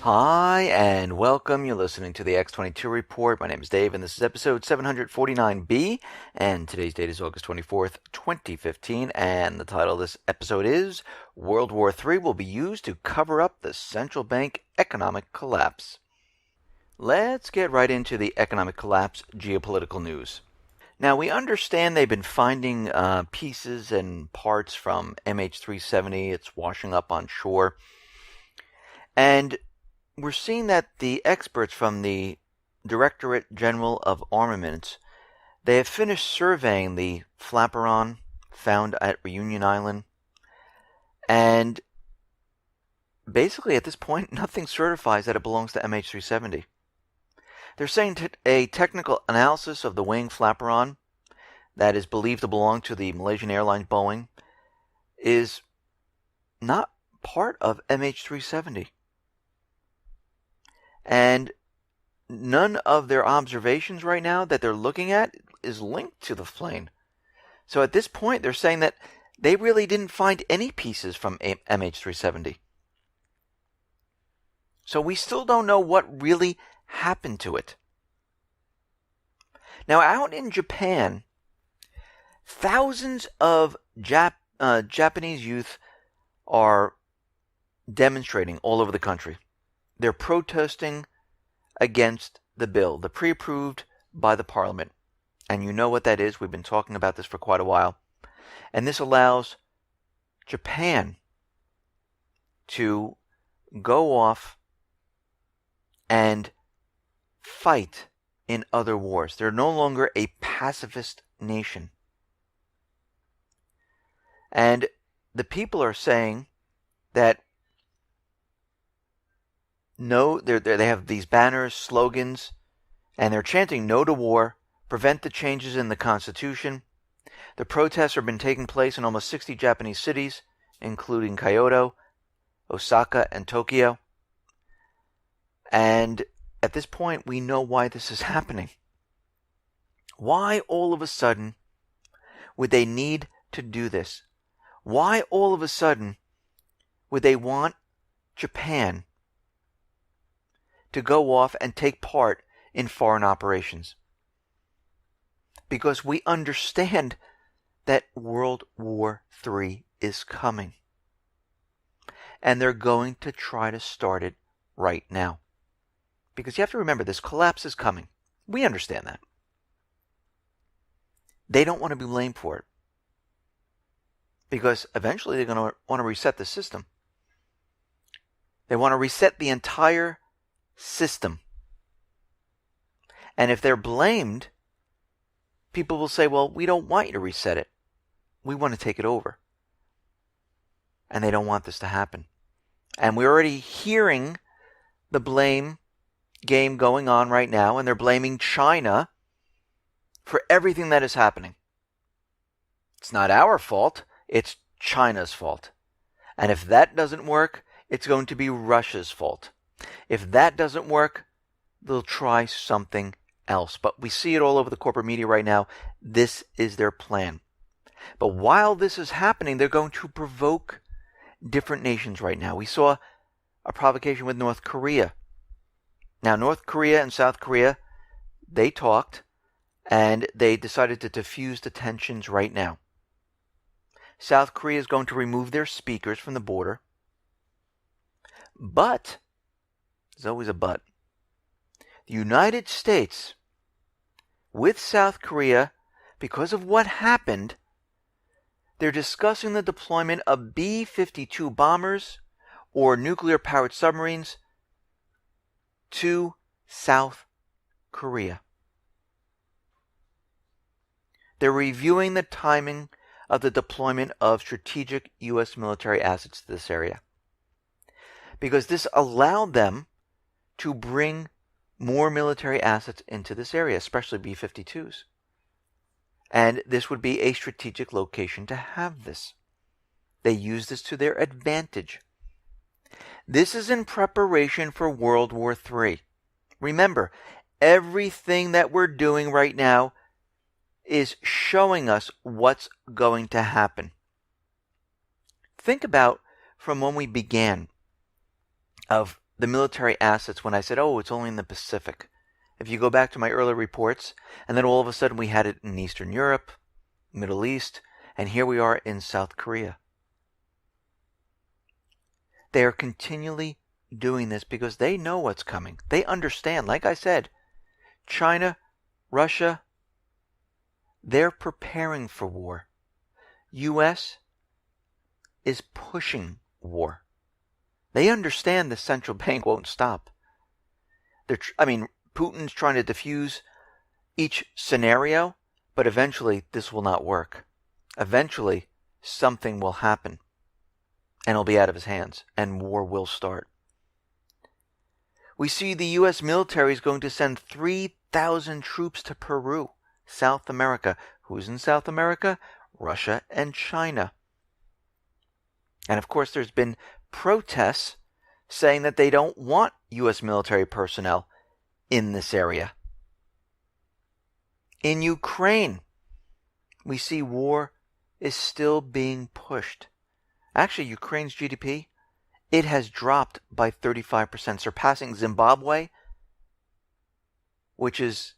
Hi, and welcome. You're listening to the X22 Report. My name is Dave, and this is episode 749B, and today's date is August 24th, 2015, and the title of this episode is World War III Will Be Used to Cover Up the Central Bank Economic Collapse. Let's get right into the economic collapse geopolitical news. Now, we understand they've been finding pieces and parts from MH370. It's washing up on shore. And we're seeing that the experts from the Directorate General of Armaments, they have finished surveying the flaperon found at Reunion Island. And basically at this point, nothing certifies that it belongs to MH370. They're saying a technical analysis of the wing flaperon that is believed to belong to the Malaysian Airlines Boeing is not part of MH370. And none of their observations right now that they're looking at is linked to the plane. So at this point, they're saying that they really didn't find any pieces from MH370. So we still don't know what really happened to it. Now, out in Japan, thousands of Japanese youth are demonstrating all over the country. They're protesting against the bill, the pre-approved by the parliament. And you know what that is. We've been talking about this for quite a while. And this allows Japan to go off and fight in other wars. They're no longer a pacifist nation. And the people are saying that no, they have these banners, slogans, and they're chanting no to war, prevent the changes in the Constitution. The protests have been taking place in almost 60 Japanese cities, including Kyoto, Osaka, and Tokyo. And at this point, we know why this is happening. Why all of a sudden would they need to do this? Why all of a sudden would they want Japan to go off and take part in foreign operations? Because we understand that World War III is coming. And they're going to try to start it right now. Because you have to remember, this collapse is coming. We understand that. They don't want to be blamed for it. Because eventually they're going to want to reset the system. They want to reset the entire system. And if they're blamed, people will say, well, we don't want you to reset it. We want to take it over. And they don't want this to happen. And we're already hearing the blame game going on right now, and they're blaming China for everything that is happening. It's not our fault, it's China's fault. And if that doesn't work, it's going to be Russia's fault. If that doesn't work, they'll try something else. But we see it all over the corporate media right now. This is their plan. But while this is happening, they're going to provoke different nations right now. We saw a provocation with North Korea. Now, North Korea and South Korea, they talked, and they decided to diffuse the tensions right now. South Korea is going to remove their speakers from the border. But there's always a but. The United States, with South Korea, because of what happened, they're discussing the deployment of B-52 bombers or nuclear-powered submarines to South Korea. They're reviewing the timing of the deployment of strategic U.S. military assets to this area, because this allowed them to bring more military assets into this area, especially B-52s. And this would be a strategic location to have this. They use this to their advantage. This is in preparation for World War III. Remember, everything that we're doing right now is showing us what's going to happen. Think about from when we began of the military assets when I said, oh, it's only in the Pacific. If you go back to my earlier reports, and then all of a sudden we had it in Eastern Europe, Middle East, and here we are in South Korea. They are continually doing this because they know what's coming. They understand, like I said, China, Russia, they're preparing for war. U.S. is pushing war. They understand the central bank won't stop. Putin's trying to diffuse each scenario, but eventually this will not work. Eventually, something will happen, and it'll be out of his hands, and war will start. We see the U.S. military is going to send 3,000 troops to Peru, South America. Who's in South America? Russia and China. And of course, there's been protests saying that they don't want U.S. military personnel in this area. In Ukraine, we see war is still being pushed. Actually, Ukraine's GDP, it has dropped by 35%, surpassing Zimbabwe, which is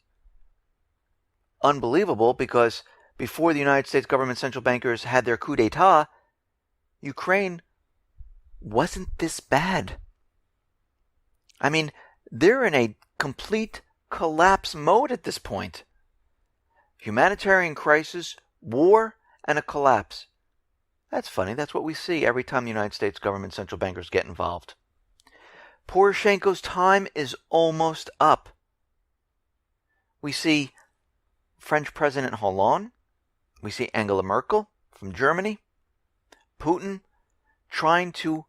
unbelievable because before the United States government central bankers had their coup d'etat, Ukraine wasn't this bad. I mean, they're in a complete collapse mode at this point. Humanitarian crisis, war, and a collapse. That's funny. That's what we see every time the United States government central bankers get involved. Poroshenko's time is almost up. We see French President Hollande. We see Angela Merkel from Germany. Putin trying to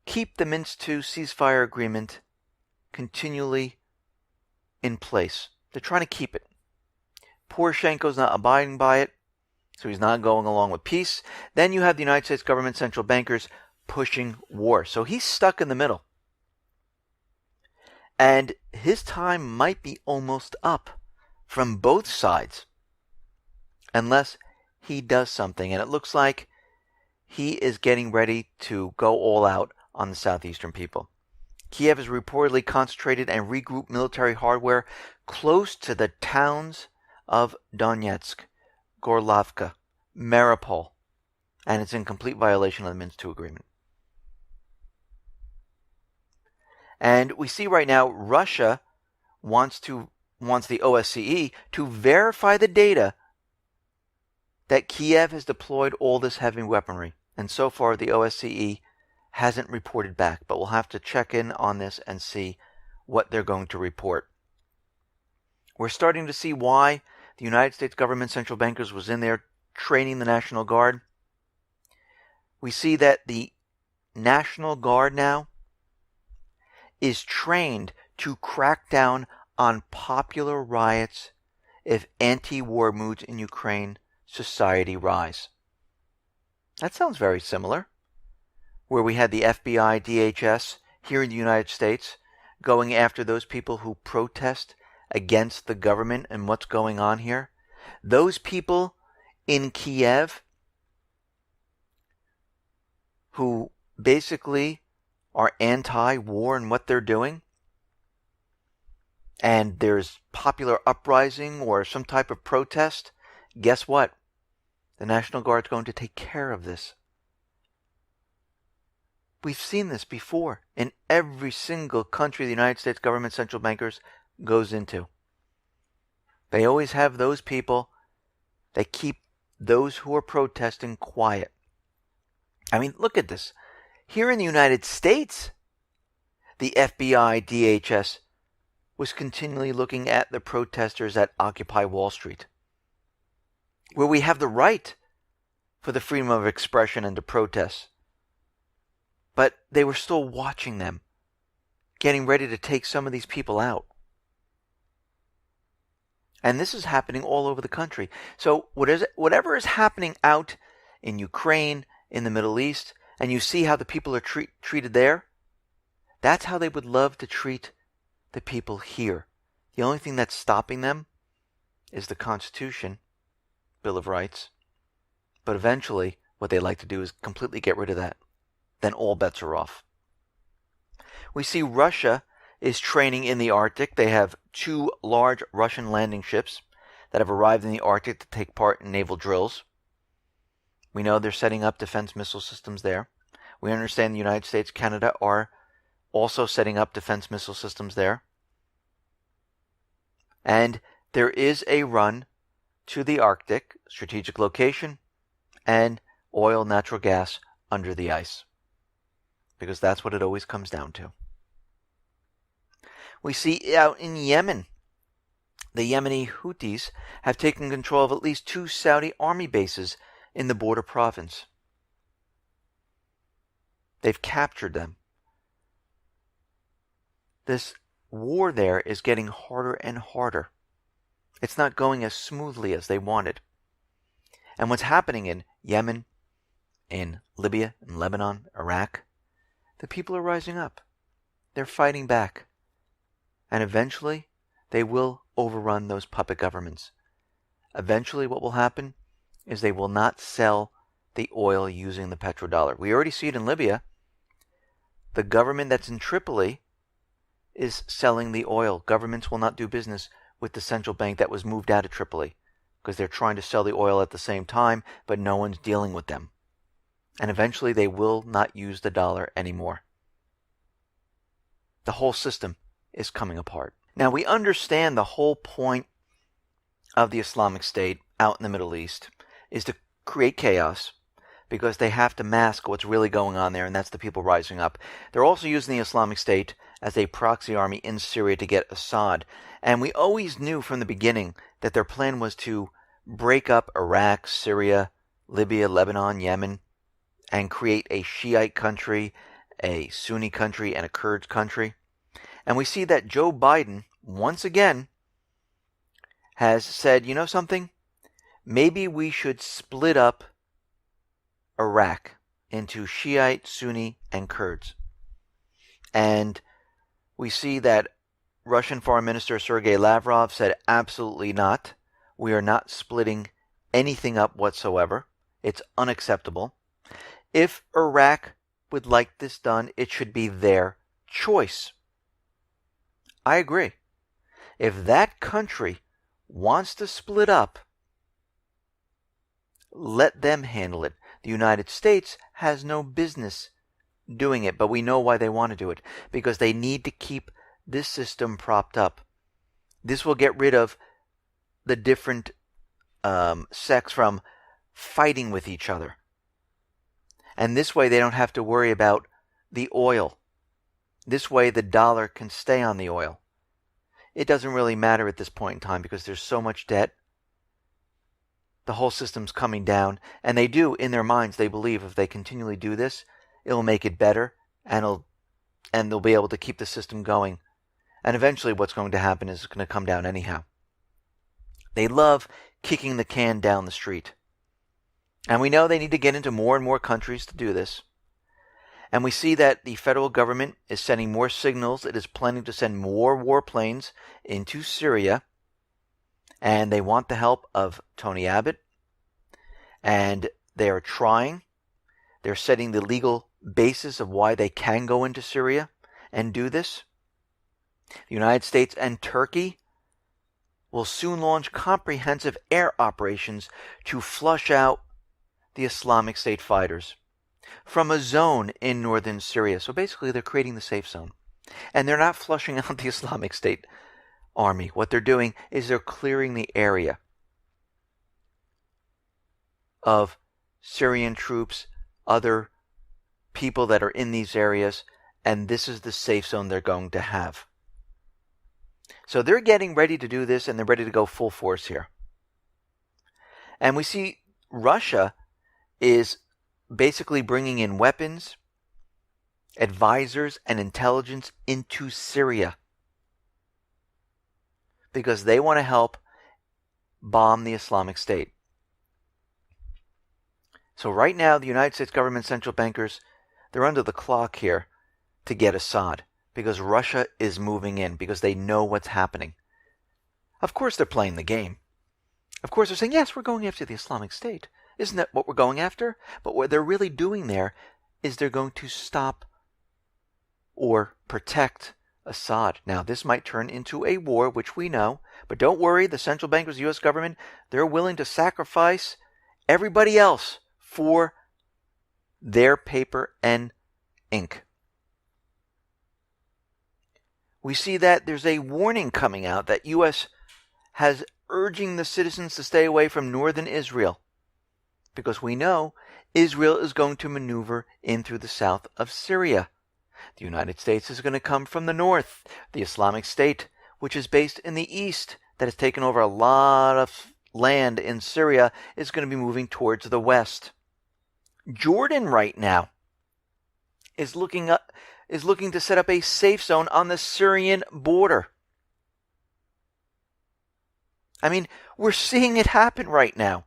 keep the Minsk II ceasefire agreement continually in place. They're trying to keep it. Poroshenko's not abiding by it, so he's not going along with peace. Then you have the United States government central bankers pushing war. So he's stuck in the middle. And his time might be almost up from both sides, unless he does something. And it looks like he is getting ready to go all out on the southeastern people. Kiev has reportedly concentrated and regrouped military hardware close to the towns of Donetsk, Gorlovka, Mariupol, and it's in complete violation of the Minsk II agreement. And we see right now Russia wants the OSCE to verify the data that Kiev has deployed all this heavy weaponry. And so far the OSCE hasn't reported back, but we'll have to check in on this and see what they're going to report. We're starting to see why the United States government central bankers was in there training the National Guard. We see that the National Guard now is trained to crack down on popular riots if anti-war moods in Ukraine society rise. That sounds very similar, where we had the FBI, DHS here in the United States going after those people who protest against the government and what's going on here. Those people in Kiev who basically are anti-war in what they're doing, and there's popular uprising or some type of protest, guess what? The National Guard's going to take care of this. We've seen this before in every single country the United States government central bankers goes into. They always have those people that keep those who are protesting quiet. I mean, look at this. Here in the United States, the FBI, DHS was continually looking at the protesters at Occupy Wall Street, where we have the right for the freedom of expression and to protest. But they were still watching them, getting ready to take some of these people out. And this is happening all over the country. So whatever is happening out in Ukraine, in the Middle East, and you see how the people are treated there, that's how they would love to treat the people here. The only thing that's stopping them is the Constitution, Bill of Rights. But eventually, what they like to do is completely get rid of that. Then all bets are off. We see Russia is training in the Arctic. They have 2 large Russian landing ships that have arrived in the Arctic to take part in naval drills. We know they're setting up defense missile systems there. We understand the United States, Canada are also setting up defense missile systems there. And there is a run to the Arctic, strategic location, and oil, natural gas under the ice. Because that's what it always comes down to. We see out in Yemen, the Yemeni Houthis have taken control of at least 2 Saudi army bases in the border province. They've captured them. This war there is getting harder and harder. It's not going as smoothly as they wanted. And what's happening in Yemen, in Libya, in Lebanon, Iraq, the people are rising up. They're fighting back. And eventually, they will overrun those puppet governments. Eventually, what will happen is they will not sell the oil using the petrodollar. We already see it in Libya. The government that's in Tripoli is selling the oil. Governments will not do business with the central bank that was moved out of Tripoli because they're trying to sell the oil at the same time, but no one's dealing with them. And eventually they will not use the dollar anymore. The whole system is coming apart. Now we understand the whole point of the Islamic State out in the Middle East is to create chaos because they have to mask what's really going on there, and that's the people rising up. They're also using the Islamic State as a proxy army in Syria to get Assad. And we always knew from the beginning that their plan was to break up Iraq, Syria, Libya, Lebanon, Yemen, and create a Shiite country, a Sunni country, and a Kurd country. And we see that Joe Biden, once again, has said, you know something? Maybe we should split up Iraq into Shiite, Sunni, and Kurds. And we see that Russian Foreign Minister Sergei Lavrov said, absolutely not. We are not splitting anything up whatsoever. It's unacceptable. If Iraq would like this done, it should be their choice. I agree. If that country wants to split up, let them handle it. The United States has no business doing it, but we know why they want to do it. Because they need to keep this system propped up. This will get rid of the different sects from fighting with each other. And this way they don't have to worry about the oil. This way the dollar can stay on the oil. It doesn't really matter at this point in time because there's so much debt. The whole system's coming down. And they do, in their minds, they believe if they continually do this, it'll make it better and they'll be able to keep the system going. And eventually what's going to happen is it's going to come down anyhow. They love kicking the can down the street. And we know they need to get into more and more countries to do this. And we see that the federal government is sending more signals. It is planning to send more warplanes into Syria. And they want the help of Tony Abbott. And they are trying. They're setting the legal basis of why they can go into Syria and do this. The United States and Turkey will soon launch comprehensive air operations to flush out the Islamic State fighters from a zone in northern Syria. So basically they're creating the safe zone. And they're not flushing out the Islamic State army. What they're doing is they're clearing the area of Syrian troops, other people that are in these areas, and this is the safe zone they're going to have. So they're getting ready to do this, and they're ready to go full force here. And we see Russia is basically bringing in weapons, advisors, and intelligence into Syria because they want to help bomb the Islamic State. So right now, the United States government central bankers, they're under the clock here to get Assad because Russia is moving in because they know what's happening. Of course they're playing the game. Of course they're saying, yes, we're going after the Islamic State. Isn't that what we're going after? But what they're really doing there is they're going to stop or protect Assad. Now, this might turn into a war, which we know, but don't worry, the central bankers, the U.S. government, they're willing to sacrifice everybody else for their paper and ink. We see that there's a warning coming out that U.S. has urging the citizens to stay away from northern Israel, because we know Israel is going to maneuver in through the south of Syria. The United States is going to come from the north. The Islamic State, which is based in the east, that has taken over a lot of land in Syria, is going to be moving towards the west. Jordan right now is looking to set up a safe zone on the Syrian border. I mean, we're seeing it happen right now.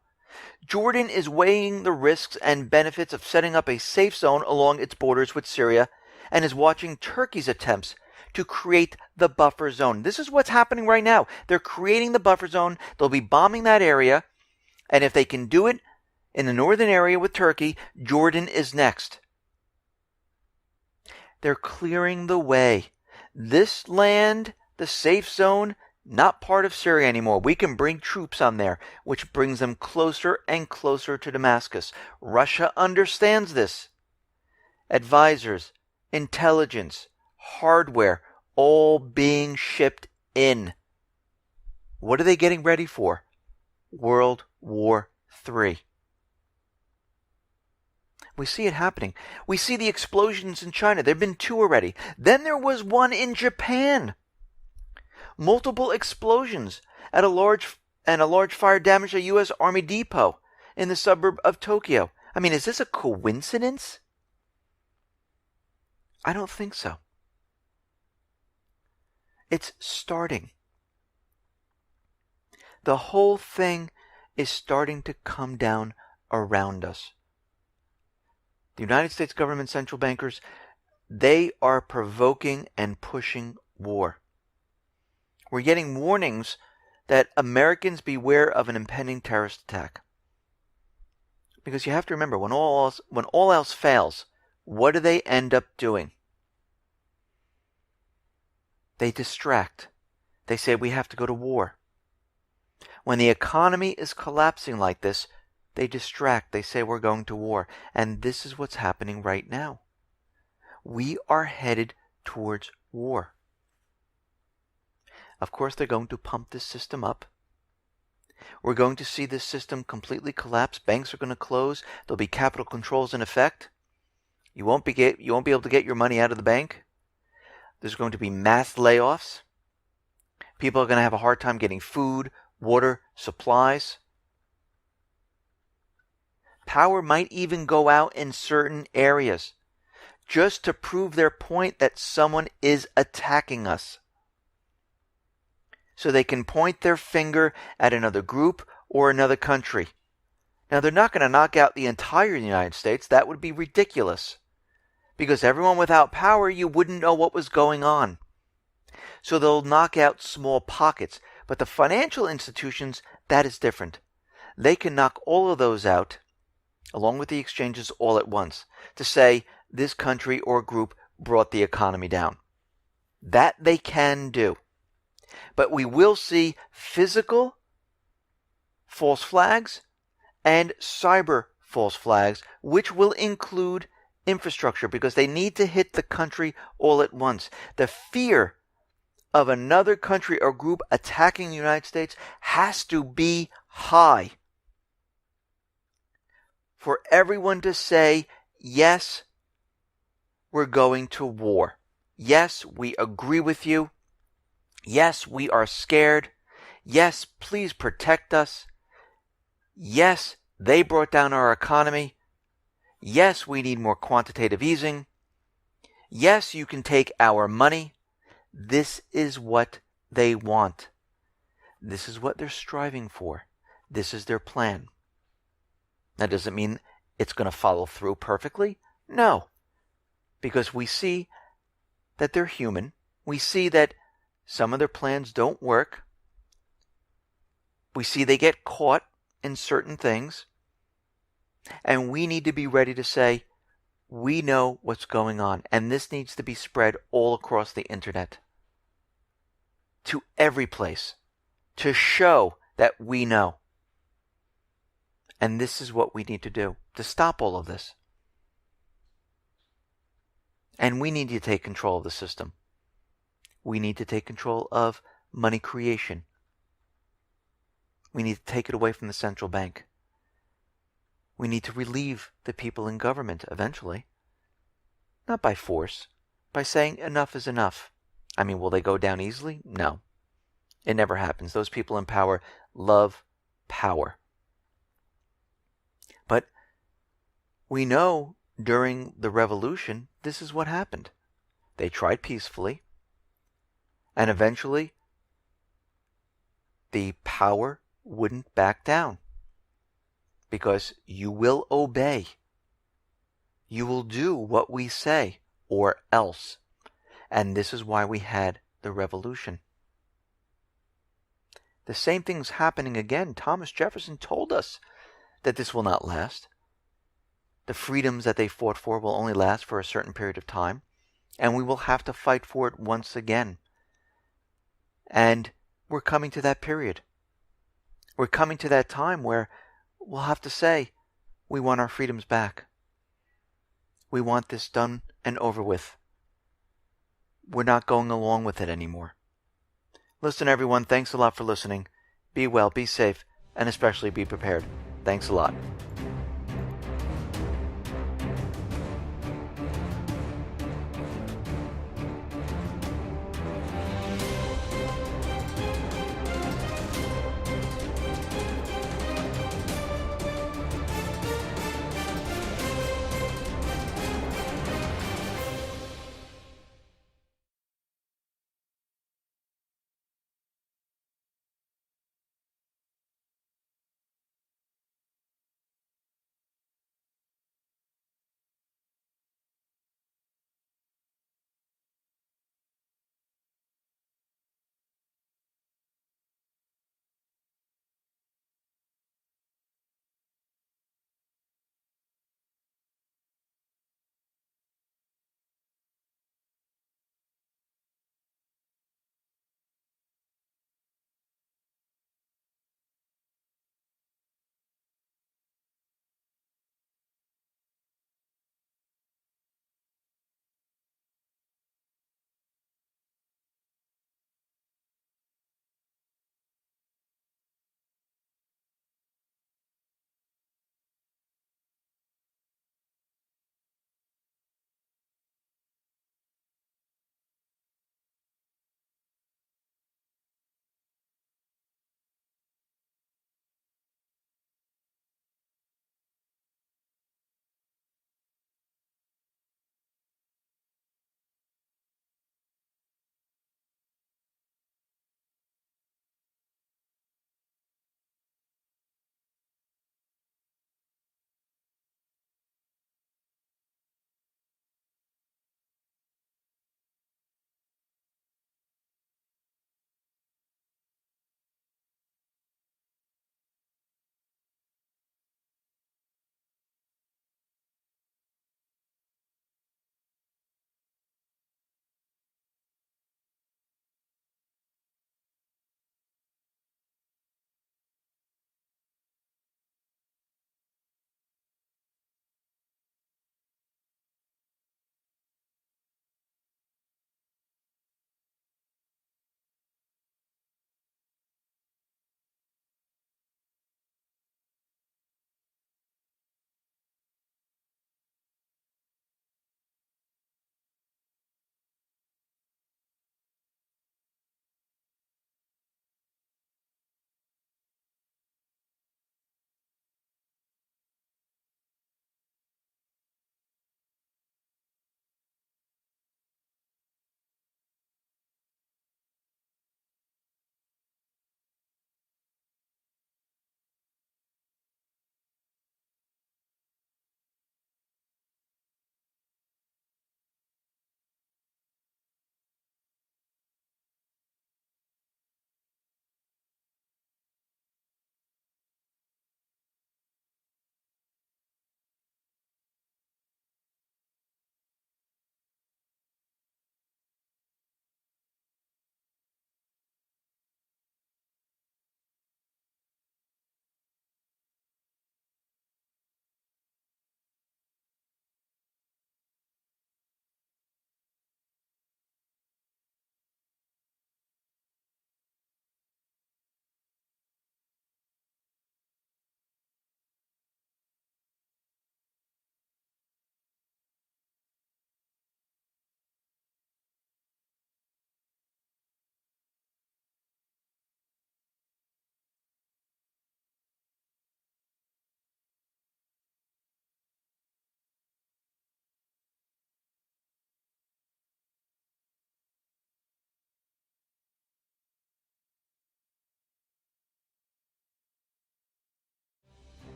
Jordan is weighing the risks and benefits of setting up a safe zone along its borders with Syria and is watching Turkey's attempts to create the buffer zone. This is what's happening right now. They're creating the buffer zone. They'll be bombing that area. And if they can do it in the northern area with Turkey, Jordan is next. They're clearing the way. This land, the safe zone, not part of Syria anymore. We can bring troops on there, which brings them closer and closer to Damascus. Russia understands this. Advisors, intelligence, hardware, all being shipped in. What are they getting ready for? World War III. We see it happening. We see the explosions in China. There have been 2 already. Then there was one in Japan. Multiple explosions at a large fire damaged a U.S. Army depot in the suburb of Tokyo. I mean, is this a coincidence? I don't think so. It's starting. The whole thing is starting to come down around us. The United States government central bankers, they are provoking and pushing war. We're getting warnings that Americans beware of an impending terrorist attack. Because you have to remember, when all else fails, what do they end up doing? They distract. They say we have to go to war. When the economy is collapsing like this, they distract. They say we're going to war. And this is what's happening right now. We are headed towards war. Of course, they're going to pump this system up. We're going to see this system completely collapse. Banks are going to close. There'll be capital controls in effect. You won't be able to get your money out of the bank. There's going to be mass layoffs. People are going to have a hard time getting food, water, supplies. Power might even go out in certain areas just to prove their point that someone is attacking us. So they can point their finger at another group or another country. Now, they're not going to knock out the entire United States. That would be ridiculous. Because everyone without power, you wouldn't know what was going on. So they'll knock out small pockets. But the financial institutions, that is different. They can knock all of those out, along with the exchanges all at once, to say this country or group brought the economy down. That they can do. But we will see physical false flags and cyber false flags, which will include infrastructure, because they need to hit the country all at once. The fear of another country or group attacking the United States has to be high for everyone to say, yes, we're going to war. Yes, we agree with you. Yes, we are scared. Yes, please protect us. Yes, they brought down our economy. Yes, we need more quantitative easing. Yes, you can take our money. This is what they want. This is what they're striving for. This is their plan. That doesn't mean it's going to follow through perfectly. No. Because we see that they're human. We see that some of their plans don't work. We see they get caught in certain things. And we need to be ready to say, We know what's going on, and this needs to be spread all across the internet to every place to show that we know. And this is what we need to do to stop all of this. And we need to take control of the system. We need to take control of money creation. We need to take it away from the central bank. We need to relieve the people in government eventually. Not by force, by saying enough is enough. I mean, will they go down easily? No. It never happens. Those people in power love power. But we know during the revolution, this is what happened. They tried peacefully, and eventually the power wouldn't back down. Because you will obey. You will do what we say, or else. And this is why we had the revolution. The same thing's happening again. Thomas Jefferson told us that this will not last. The freedoms that they fought for will only last for a certain period of time, and we will have to fight for it once again. And we're coming to that period. We're coming to that time where we'll have to say, we want our freedoms back. We want this done and over with. We're not going along with it anymore. Listen, everyone, thanks a lot for listening. Be well, be safe, and especially be prepared. Thanks a lot.